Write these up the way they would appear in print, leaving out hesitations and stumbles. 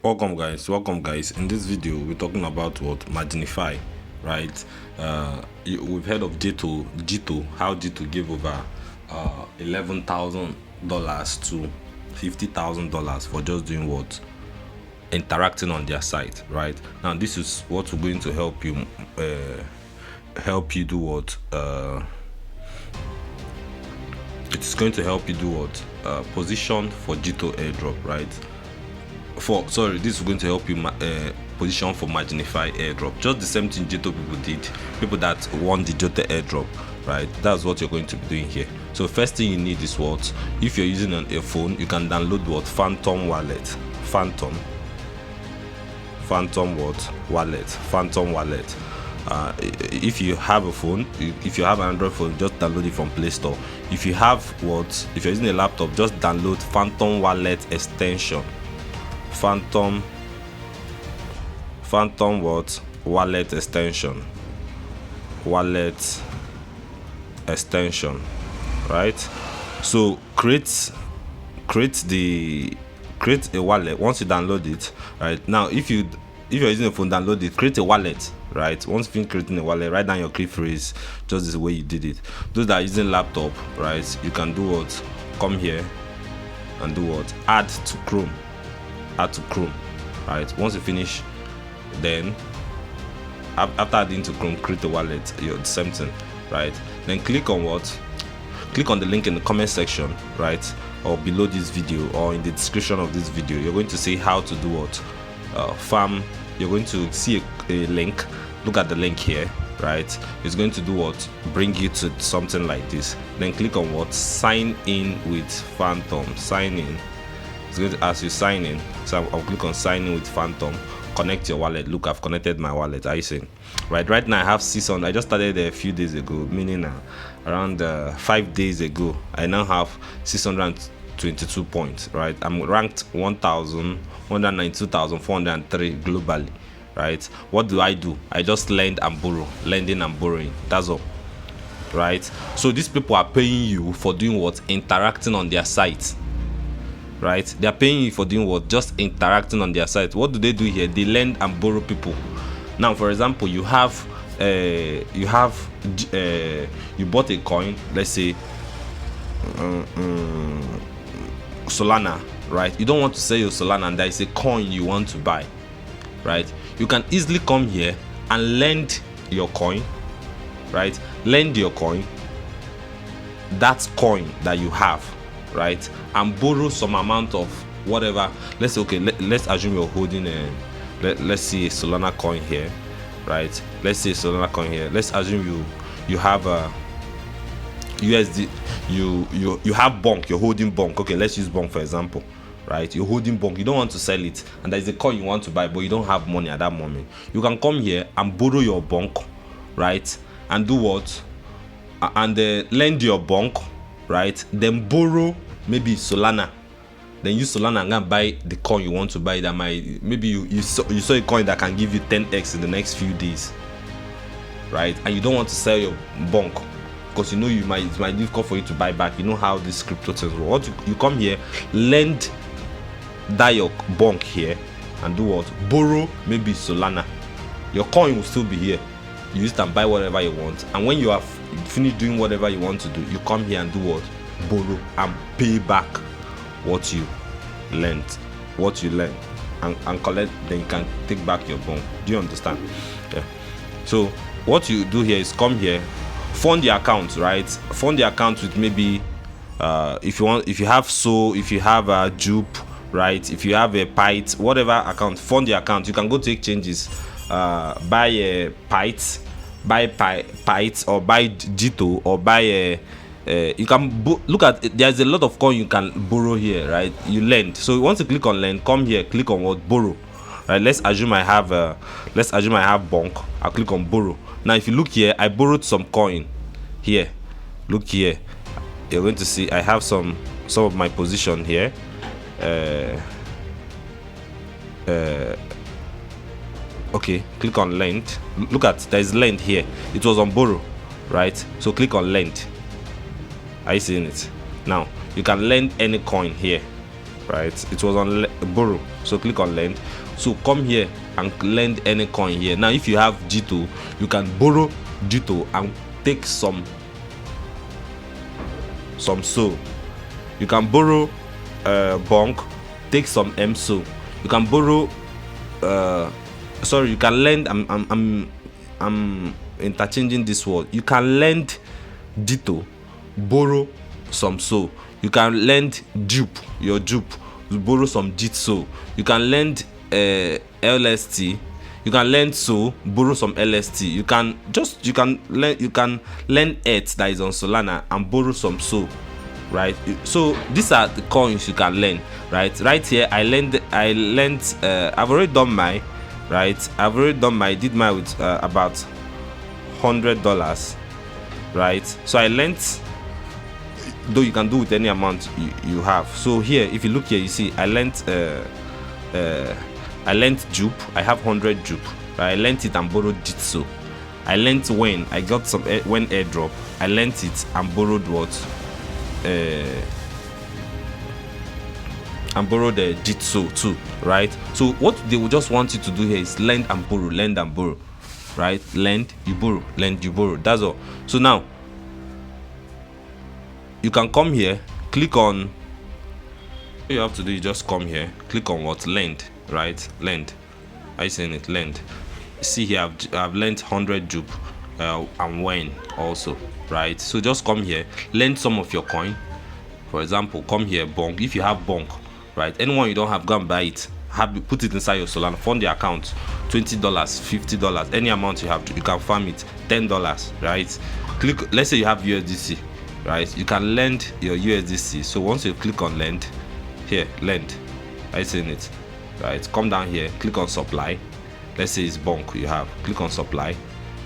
Welcome guys. In this video we're talking about what Marginfi, right? We've heard of Jito, how Jito gave over $11,000 to $50,000 for just doing what? Interacting on their site, right? Now this is what we're going to help you do what it's going to help you do what position for Jito airdrop, right? This is going to help you position for Marginfi airdrop. Just the same thing Jito people did, people that won the Jito airdrop, right? That's what you're going to be doing here. So first thing you need is what? If you're using a phone, you can download what? Phantom wallet. Phantom wallet. If you have a phone, if you have an Android phone, just download it from Play Store. If you're using a laptop, just download Phantom wallet extension. Phantom wallet extension, right? So create a wallet. Once you download it, right? Now if you're using a phone, download it, create a wallet, right? Once you finish creating a wallet, write down your key phrase just the way you did it. Those that are using laptop, right, you can do what? Come here and do what? Add to Chrome, right? Once you finish, then after adding to Chrome, create a wallet. You're the same thing, right? Then click on the link in the comment section, right, or below this video, or in the description of this video. You're going to see how to do what? Farm. You're going to see a link. Look at the link here, right? It's going to do what? Bring you to something like this. Then click on what? Sign in with Phantom. Sign in. It's going to ask you sign in, so I'll click on sign in with Phantom. Connect your wallet. Look, I've connected my wallet. I see. Right now I have 600. I just started a few days ago, meaning around 5 days ago. I now have 622 points, right? I'm ranked 192,403 globally, right? What do? I just lend and borrow, lending and borrowing. That's all, right? So these people are paying you for doing what? Interacting on their site, right? They are paying you for doing what? Just interacting on their site. What do they do here? They lend and borrow people. Now, for example, you bought a coin, let's say Solana, right? You don't want to sell your Solana and there is a coin you want to buy, right? You can easily come here and lend your coin, right? Lend your coin, that coin that you have, right? And borrow some amount of whatever. Let's say, okay, let's assume you're holding let's see a Solana coin here, right? Let's say Solana coin here. Let's assume you have a USD, you have bonk, you're holding bonk. Okay, let's use bonk for example, right? You're holding bonk, you don't want to sell it, and there's a coin you want to buy, but you don't have money at that moment. You can come here and borrow your bonk, right? And do what? And lend your bonk, right? Then borrow maybe Solana, then use Solana and go and buy the coin you want to buy. That might, maybe you saw a coin that can give you 10x in the next few days, right? And you don't want to sell your bonk because you know it might be difficult for you to buy back. You know how this crypto things work. You come here, lend that your bonk here, and do what? Borrow maybe Solana. Your coin will still be here. You use it and buy whatever you want, and when you have finished doing whatever you want to do, you come here and do what? Borrow and pay back what you lent, and collect. Then you can take back your bonk. Do you understand? Yeah. So what you do here is come here, fund the account, right? Fund the account with maybe if you have Jupe, right? If you have a Pite, whatever account, fund the account. You can go to exchanges, buy a Pite, or buy Jito, or buy you can look at it. There's a lot of coin you can borrow here, right? You lend. So once you click on lend, come here, click on what? Borrow, right? Let's assume I have bonk. I'll click on borrow. Now if you look here, I borrowed some coin here. Look here, you're going to see I have some of my position here. Okay, click on lend. Look at, there's lend here. It was on borrow, right? So click on lend. Are you seeing it? Now you can lend any coin here, right? It was on borrow. So click on lend. So come here and lend any coin here. Now if you have G2, you can borrow G2 and take some so. You can borrow bonk, take some MSO. You can borrow you can lend. I'm interchanging this word. You can lend G2, borrow some so. You can lend dupe, your dupe, borrow some Jitso. You can lend LST. You can lend so, borrow some LST. You can lend ETH that is on Solana and borrow some so, right? So these are the coins you can lend, right? Right here, I've already done my, right? Did mine with about $100, right? So I lent, though you can do with any amount you have. So here, if you look here, you see I lent Jupe. I have 100 Jupe. Right? I lent it and borrowed Jitso. I lent when I got some when airdrop. I lent it and borrowed what? And borrowed the Jitso too, right? So what they will just want you to do here is lend and borrow, right? Lend, you borrow, lend, you borrow. That's all. So now you can come here, click on. What you have to do is just come here, click on what? Lend, right? Lend. I saying it? Lend. See here, I've lent 100 Jupe and when also, right? So just come here, lend some of your coin. For example, come here, bonk. If you have bonk, right? Anyone you don't have, go and buy it. Put it inside your Solana, fund the account. $20, $50, any amount you have, you can farm it. $10, right? Click. Let's say you have USDC. Right, you can lend your USDC. So once you click on lend, here lend, I seen it, right? Come down here, click on supply. Let's say it's bonk you have, click on supply,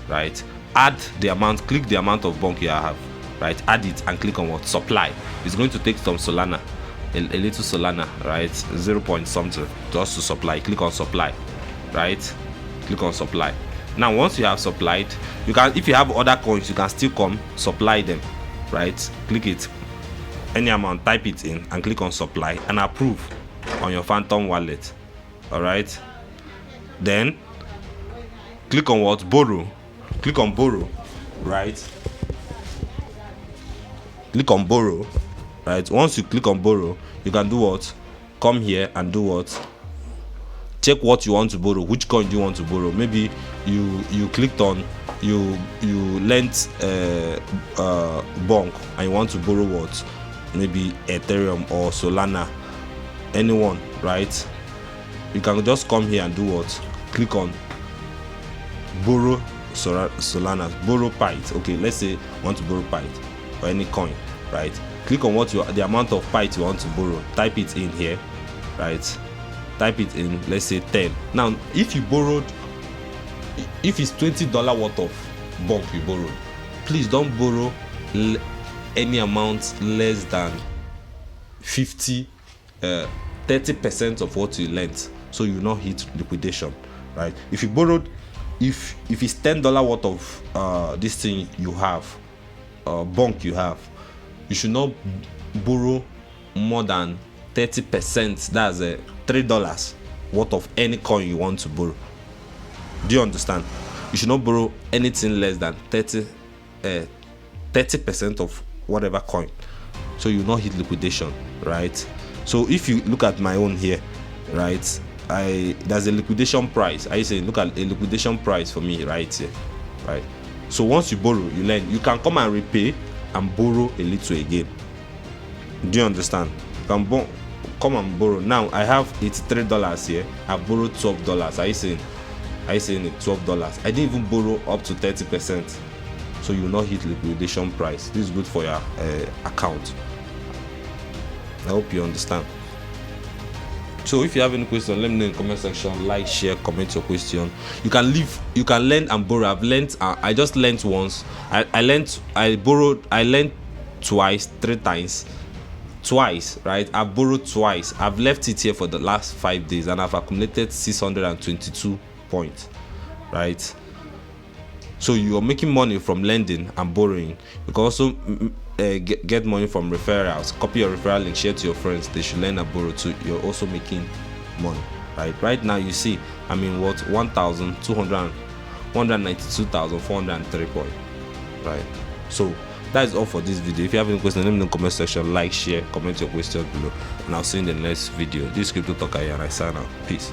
right? Add the amount, click the amount of bonk you have, right? Add it and click on what? Supply. It's going to take some Solana, a little Solana, right? 0 point something just to supply. Click on supply, right? Click on supply. Now once you have supplied, you can, if you have other coins, you can still come supply them. Right, click it, any amount, type it in and click on supply and approve on your Phantom wallet. All right, then click on what? Borrow. Click on borrow, right? Click on borrow, right? Once you click on borrow, you can do what? Come here and do what? Check what you want to borrow. Which coin do you want to borrow? Maybe you clicked on, you lent bonk and you want to borrow what? Maybe Ethereum or Solana, anyone, right? You can just come here and do what? Click on borrow Solana, borrow Pyth. Okay, let's say you want to borrow Pyth or any coin, right? Click on what the amount of Pyth you want to borrow. Type it in here, right? Type it in, let's say 10. Now if you borrowed, if it's $20 worth of bonk you borrowed, please don't borrow any amount less than 30% of what you lent, so you not hit liquidation, right? If you borrowed, if it's $10 worth of this thing you have, bonk you have, you should not borrow more than 30%. That's $3 worth of any coin you want to borrow. Do you understand? You should not borrow anything less than 30% of whatever coin, so you not hit liquidation, right? So if you look at my own here, right, there's a liquidation price. I say look at a liquidation price for me right here, right? So once you borrow, you lend, you can come and repay and borrow a little again. Do you understand? You can come and borrow. Now I have $83 here. I borrowed $12. I saying it $12. I didn't even borrow up to 30%, so you will not hit liquidation price. This is good for your account. I hope you understand. So if you have any question, let me know in the comment section. Like, share, comment your question. You can lend and borrow. I've lent, I just lent once. I lent twice, 3 times, twice, right? I've borrowed twice. I've left it here for the last 5 days and I've accumulated 622 points, right? So you're making money from lending and borrowing. You can also get money from referrals. Copy your referral link, share to your friends. They should lend and borrow too. You're also making money, right now you see I'm in what 192,403 point, right? So that is all for this video. If you have any questions, let me know in the comment section. Like, share, comment your questions below, and I'll see you in the next video. This is Crypto Talker and I sign out. Peace.